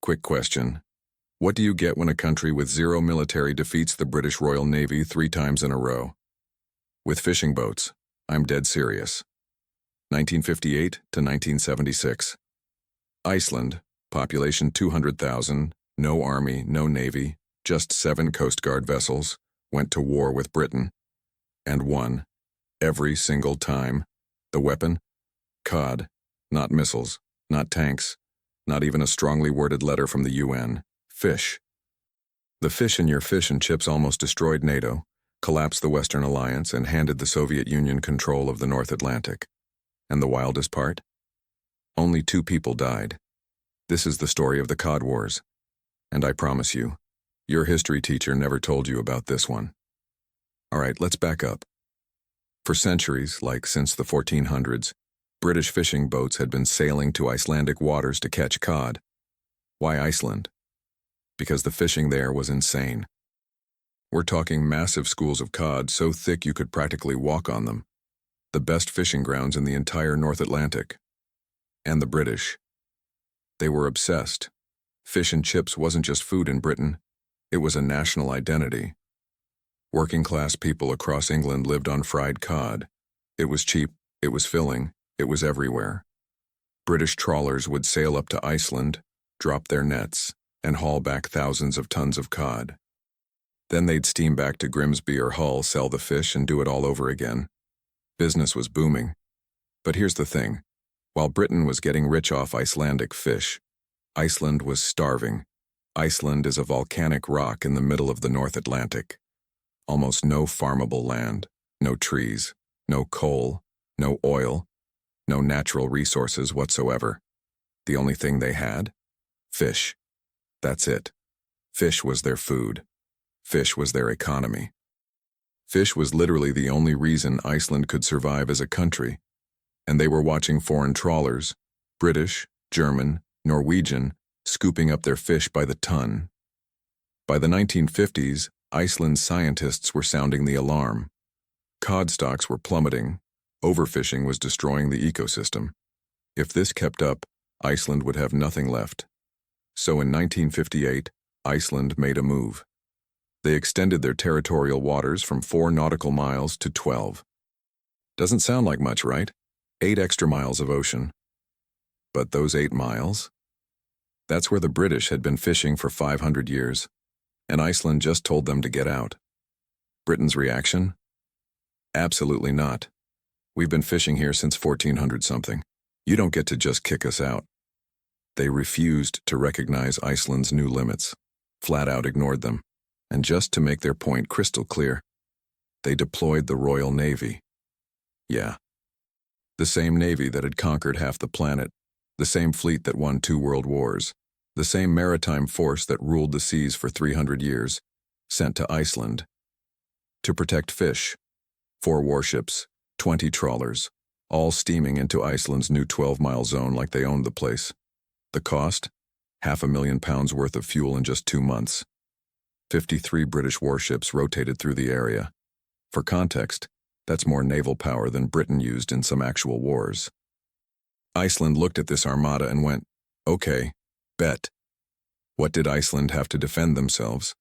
Quick question. What do you get when a country with zero military defeats the British Royal Navy 3 times in a row? With fishing boats. I'm dead serious. 1958 to 1976. Iceland, population 200,000, no army, no navy, just 7 Coast Guard vessels, went to war with Britain. And won. Every single time. The weapon? Cod. Not missiles, not tanks, not even a strongly worded letter from the UN. Fish. The fish in your fish and chips almost destroyed NATO, collapsed the Western Alliance, and handed the Soviet Union control of the North Atlantic. And the wildest part? Only 2 people died. This is the story of the Cod Wars. And I promise you, your history teacher never told you about this one. All right, let's back up. For centuries, like since the 1400s, British fishing boats had been sailing to Icelandic waters to catch cod. Why Iceland? Because the fishing there was insane. We're talking massive schools of cod so thick you could practically walk on them. The best fishing grounds in the entire North Atlantic. And the British. They were obsessed. Fish and chips wasn't just food in Britain, it was a national identity. Working-class people across England lived on fried cod. It was cheap, it was filling, it was everywhere. British trawlers would sail up to Iceland, drop their nets, and haul back thousands of tons of cod. Then they'd steam back to Grimsby or Hull, sell the fish, and do it all over again. Business was booming. But here's the thing. While Britain was getting rich off Icelandic fish, Iceland was starving. Iceland is a volcanic rock in the middle of the North Atlantic. Almost no farmable land, no trees, no coal, no oil, no natural resources whatsoever. The only thing they had? Fish. That's it. Fish was their food. Fish was their economy. Fish was literally the only reason Iceland could survive as a country. And they were watching foreign trawlers, British, German, Norwegian, scooping up their fish by the ton. By the 1950s, Iceland's scientists were sounding the alarm. Cod stocks were plummeting. Overfishing was destroying the ecosystem. If this kept up, Iceland would have nothing left. So in 1958, Iceland made a move. They extended their territorial waters from 4 nautical miles to 12. Doesn't sound like much, right? 8 extra miles of ocean. But those 8 miles? That's where the British had been fishing for 500 years. And Iceland just told them to get out. Britain's reaction? Absolutely not. We've been fishing here since 1400-something. You don't get to just kick us out. They refused to recognize Iceland's new limits, flat out ignored them, and just to make their point crystal clear, they deployed the Royal Navy. Yeah. The same navy that had conquered half the planet, the same fleet that won 2 world wars, the same maritime force that ruled the seas for 300 years, sent to Iceland. To protect fish, 4 warships, 20 trawlers, all steaming into Iceland's new 12-mile zone like they owned the place. The cost? £500,000 worth of fuel in just 2 months. 53 British warships rotated through the area. For context, that's more naval power than Britain used in some actual wars. Iceland looked at this armada and went, okay, bet. What did Iceland have to defend themselves?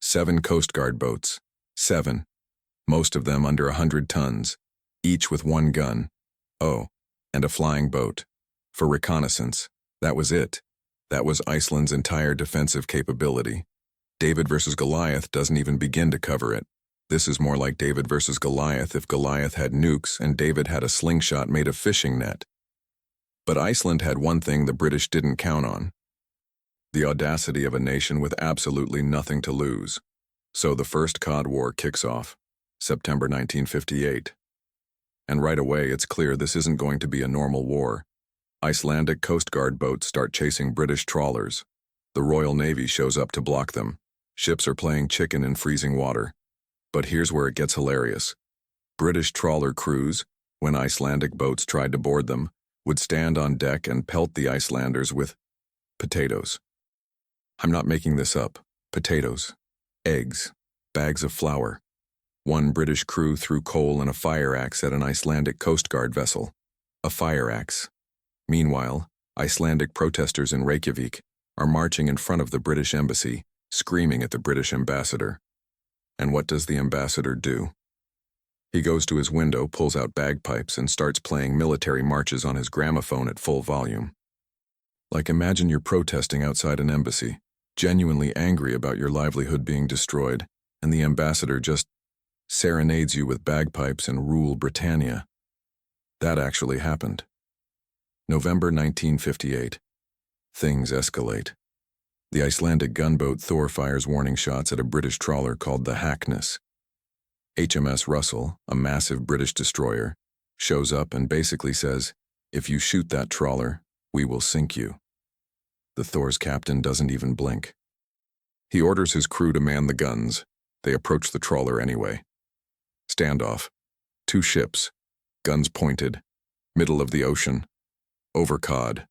7 Coast Guard boats. 7. Most of them under 100 tons, each with 1 gun. Oh, and a flying boat. For reconnaissance. That was it. That was Iceland's entire defensive capability. David versus Goliath doesn't even begin to cover it. This is more like David versus Goliath if Goliath had nukes and David had a slingshot made of fishing net. But Iceland had one thing the British didn't count on. The audacity of a nation with absolutely nothing to lose. So the first Cod War kicks off, September 1958. And right away it's clear this isn't going to be a normal war. Icelandic Coast Guard boats start chasing British trawlers. The Royal Navy shows up to block them. Ships are playing chicken in freezing water. But here's where it gets hilarious. British trawler crews, when Icelandic boats tried to board them, would stand on deck and pelt the Icelanders with potatoes. I'm not making this up. Potatoes, eggs, bags of flour. One British crew threw coal and a fire axe at an Icelandic Coast Guard vessel. A fire axe. Meanwhile, Icelandic protesters in Reykjavik, are marching in front of the British embassy, screaming at the British ambassador. And what does the ambassador do? He goes to his window, pulls out bagpipes, and starts playing military marches on his gramophone at full volume. Like, imagine you're protesting outside an embassy, genuinely angry about your livelihood being destroyed, and the ambassador just serenades you with bagpipes and Rule Britannia. That actually happened. November 1958. Things escalate. The Icelandic gunboat Thor fires warning shots at a British trawler called the Hackness. HMS Russell, a massive British destroyer, shows up and basically says, "If you shoot that trawler, we will sink you." The Thor's captain doesn't even blink. He orders his crew to man the guns. They approach the trawler anyway. Standoff. 2 ships. Guns pointed. Middle of the ocean. Over Cod.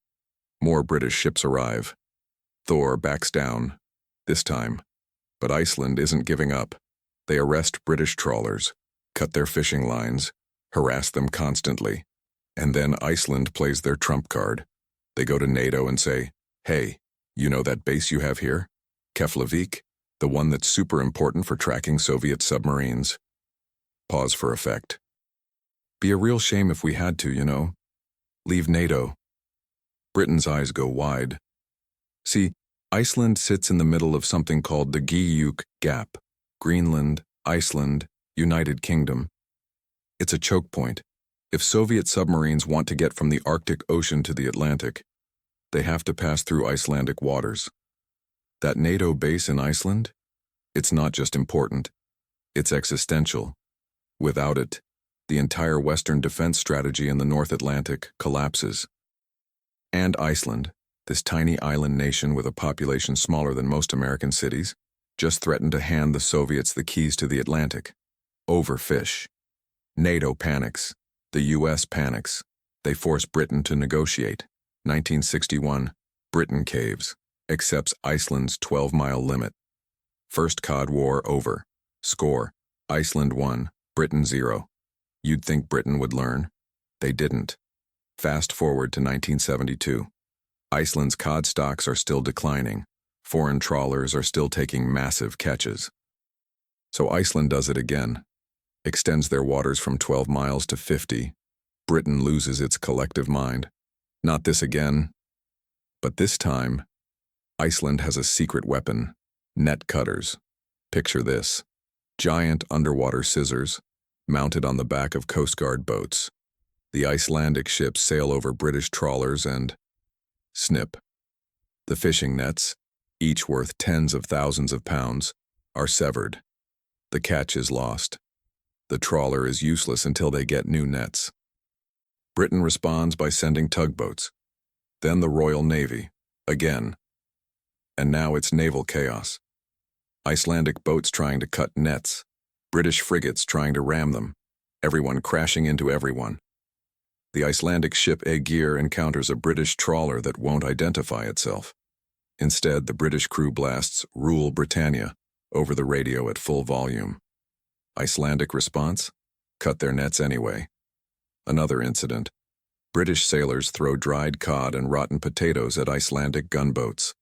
More British ships arrive. Thor backs down. This time. But Iceland isn't giving up. They arrest British trawlers, cut their fishing lines, harass them constantly. And then Iceland plays their trump card. They go to NATO and say, "Hey, you know that base you have here? Keflavik, the one that's super important for tracking Soviet submarines." Pause for effect. Be a real shame if we had to, you know. Leave NATO. Britain's eyes go wide. See, Iceland sits in the middle of something called the Gígjuk Gap. Greenland, Iceland, United Kingdom. It's a choke point. If Soviet submarines want to get from the Arctic Ocean to the Atlantic, they have to pass through Icelandic waters. That NATO base in Iceland? It's not just important. It's existential. Without it, the entire Western defense strategy in the North Atlantic collapses. And Iceland, this tiny island nation with a population smaller than most American cities, just threatened to hand the Soviets the keys to the Atlantic. Overfish. NATO panics. The US panics. They force Britain to negotiate. 1961, Britain caves, accepts Iceland's 12-mile limit. First Cod War over. Score, Iceland 1, Britain 0. You'd think Britain would learn. They didn't. Fast forward to 1972. Iceland's cod stocks are still declining. Foreign trawlers are still taking massive catches. So Iceland does it again. Extends their waters from 12 miles to 50. Britain loses its collective mind. Not this again. But this time, Iceland has a secret weapon. Net cutters. Picture this. Giant underwater scissors, mounted on the back of Coast Guard boats. The Icelandic ships sail over British trawlers and snip. The fishing nets, each worth tens of thousands of pounds, are severed. The catch is lost. The trawler is useless until they get new nets. Britain responds by sending tugboats. Then the Royal Navy, again. And now it's naval chaos. Icelandic boats trying to cut nets. British frigates trying to ram them. Everyone crashing into everyone. The Icelandic ship Aegir encounters a British trawler that won't identify itself. Instead, the British crew blasts "Rule Britannia" over the radio at full volume. Icelandic response? Cut their nets anyway. Another incident. British sailors throw dried cod and rotten potatoes at Icelandic gunboats.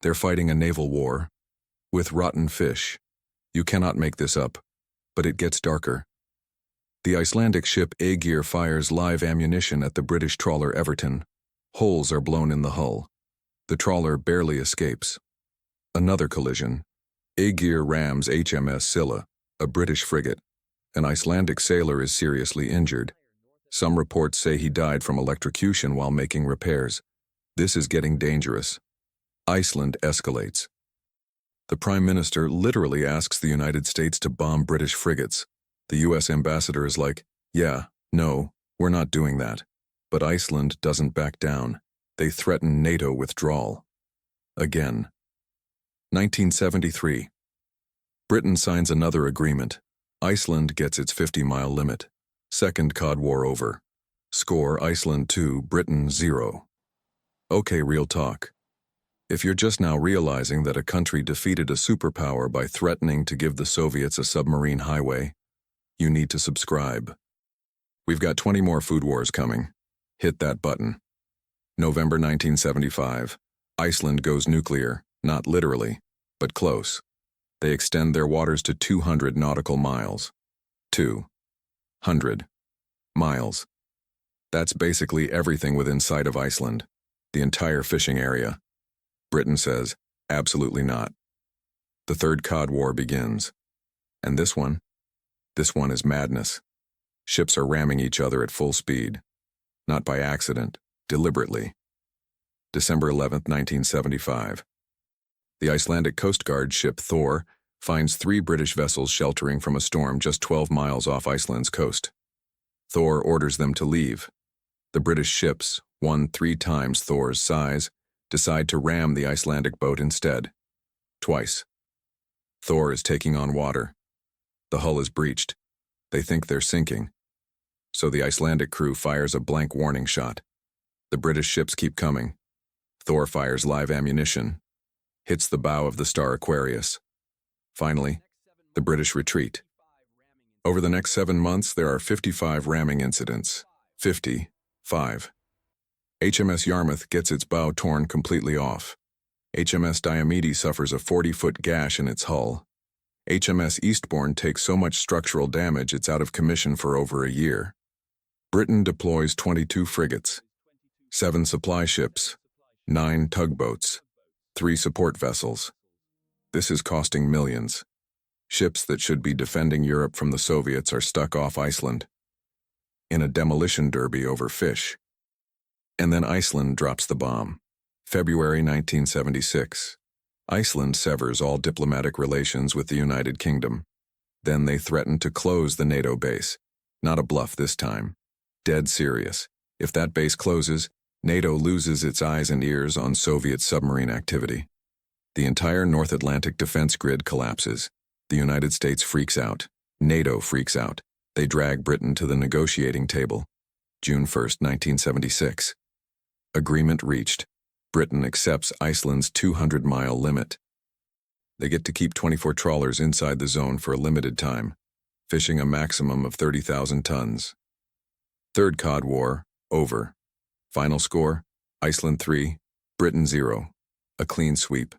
They're fighting a naval war with rotten fish. You cannot make this up, but it gets darker. The Icelandic ship Aegir fires live ammunition at the British trawler Everton. Holes are blown in the hull. The trawler barely escapes. Another collision. Aegir rams HMS Scylla, a British frigate. An Icelandic sailor is seriously injured. Some reports say he died from electrocution while making repairs. This is getting dangerous. Iceland escalates. The Prime Minister literally asks the United States to bomb British frigates. The US ambassador is like, "Yeah, no, we're not doing that." But Iceland doesn't back down. They threaten NATO withdrawal. Again. 1973. Britain signs another agreement. Iceland gets its 50-mile limit. Second Cod War over. Score, Iceland 2, Britain 0. Okay, real talk. If you're just now realizing that a country defeated a superpower by threatening to give the Soviets a submarine highway, you need to subscribe. We've got 20 more food wars coming. Hit that button. November 1975. Iceland goes nuclear, not literally, but close. They extend their waters to 200 nautical miles. 200 miles. That's basically everything within sight of Iceland, the entire fishing area. Britain says, absolutely not. The Third Cod War begins. And this one is madness. Ships are ramming each other at full speed. Not by accident, deliberately. December 11, 1975. The Icelandic Coast Guard ship Thor finds 3 British vessels sheltering from a storm just 12 miles off Iceland's coast. Thor orders them to leave. The British ships, one 3 times Thor's size, decide to ram the Icelandic boat instead. Twice. Thor is taking on water. The hull is breached. They think they're sinking. So the Icelandic crew fires a blank warning shot. The British ships keep coming. Thor fires live ammunition. Hits the bow of the Star Aquarius. Finally, the British retreat. Over the next 7 months, there are 55 ramming incidents. 55. HMS Yarmouth gets its bow torn completely off. HMS Diomede suffers a 40-foot gash in its hull. HMS Eastbourne takes so much structural damage it's out of commission for over a year. Britain deploys 22 frigates, 7 supply ships, 9 tugboats, 3 support vessels. This is costing millions. Ships that should be defending Europe from the Soviets are stuck off Iceland in a demolition derby over fish. And then Iceland drops the bomb. February 1976. Iceland severs all diplomatic relations with the United Kingdom. Then they threaten to close the NATO base. Not a bluff this time. Dead serious. If that base closes, NATO loses its eyes and ears on Soviet submarine activity. The entire North Atlantic defense grid collapses. The United States freaks out. NATO freaks out. They drag Britain to the negotiating table. June 1, 1976. Agreement reached. Britain accepts Iceland's 200-mile limit. They get to keep 24 trawlers inside the zone for a limited time, fishing a maximum of 30,000 tons. Third Cod War, over. Final score, Iceland 3, Britain 0. A clean sweep.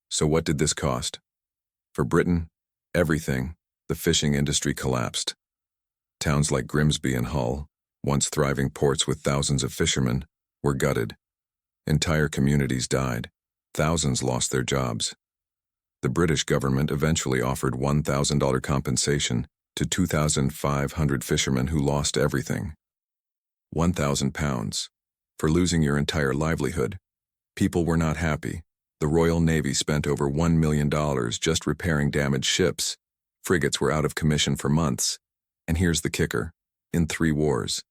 So what did this cost? For Britain, everything. The fishing industry collapsed. Towns like Grimsby and Hull, once thriving ports with thousands of fishermen, were gutted. Entire communities died. Thousands lost their jobs. The British government eventually offered $1,000 compensation to 2,500 fishermen who lost everything. £1,000 for losing your entire livelihood. People were not happy. The Royal Navy spent over $1 million just repairing damaged ships. Frigates were out of commission for months. And here's the kicker. In 3 wars,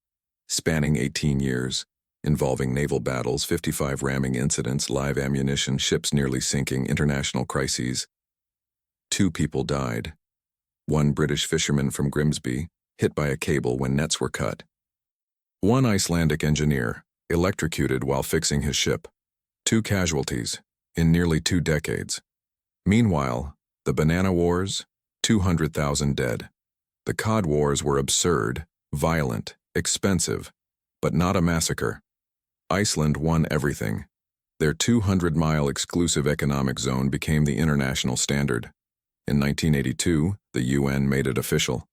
spanning 18 years, involving naval battles, 55 ramming incidents, live ammunition, ships nearly sinking, international crises, 2 people died. 1 British fisherman from Grimsby, hit by a cable when nets were cut. 1 Icelandic engineer, electrocuted while fixing his ship. 2 casualties, in nearly 2 decades. Meanwhile, the Banana Wars, 200,000 dead. The Cod Wars were absurd, violent, expensive, but not a massacre. Iceland won everything. Their 200-mile exclusive economic zone became the international standard. In 1982, the UN made it official.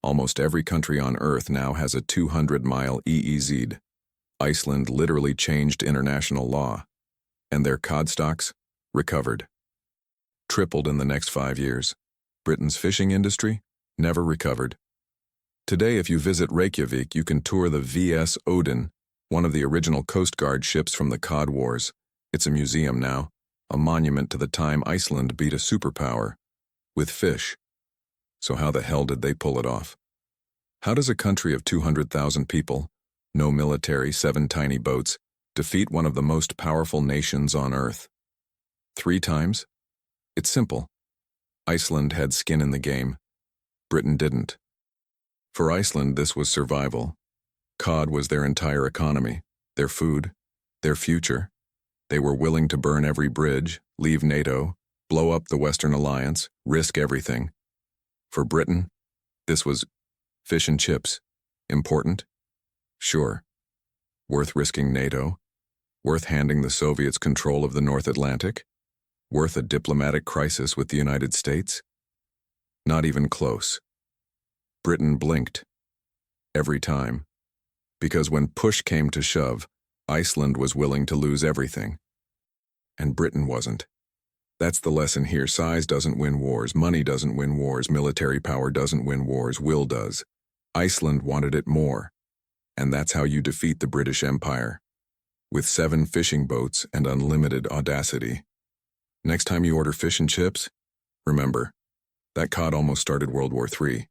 Almost every country on Earth now has a 200-mile EEZ. Iceland literally changed international law. And their cod stocks recovered. Tripled in the next 5 years. Britain's fishing industry never recovered. Today, if you visit Reykjavik, you can tour the VS Odin, one of the original Coast Guard ships from the Cod Wars. It's a museum now, a monument to the time Iceland beat a superpower. With fish. So how the hell did they pull it off? How does a country of 200,000 people, no military, 7 tiny boats, defeat one of the most powerful nations on Earth? 3 times? It's simple. Iceland had skin in the game. Britain didn't. For Iceland, this was survival. Cod was their entire economy, their food, their future. They were willing to burn every bridge, leave NATO, blow up the Western Alliance, risk everything. For Britain, this was fish and chips. Important? Sure. Worth risking NATO? Worth handing the Soviets control of the North Atlantic? Worth a diplomatic crisis with the United States? Not even close. Britain blinked. Every time. Because when push came to shove, Iceland was willing to lose everything. And Britain wasn't. That's the lesson here. Size doesn't win wars, money doesn't win wars, military power doesn't win wars, will does. Iceland wanted it more. And that's how you defeat the British Empire. With 7 fishing boats and unlimited audacity. Next time you order fish and chips, remember, that cod almost started World War III.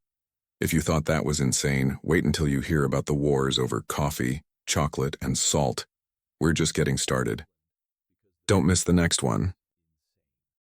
If you thought that was insane, wait until you hear about the wars over coffee, chocolate, and salt. We're just getting started. Don't miss the next one.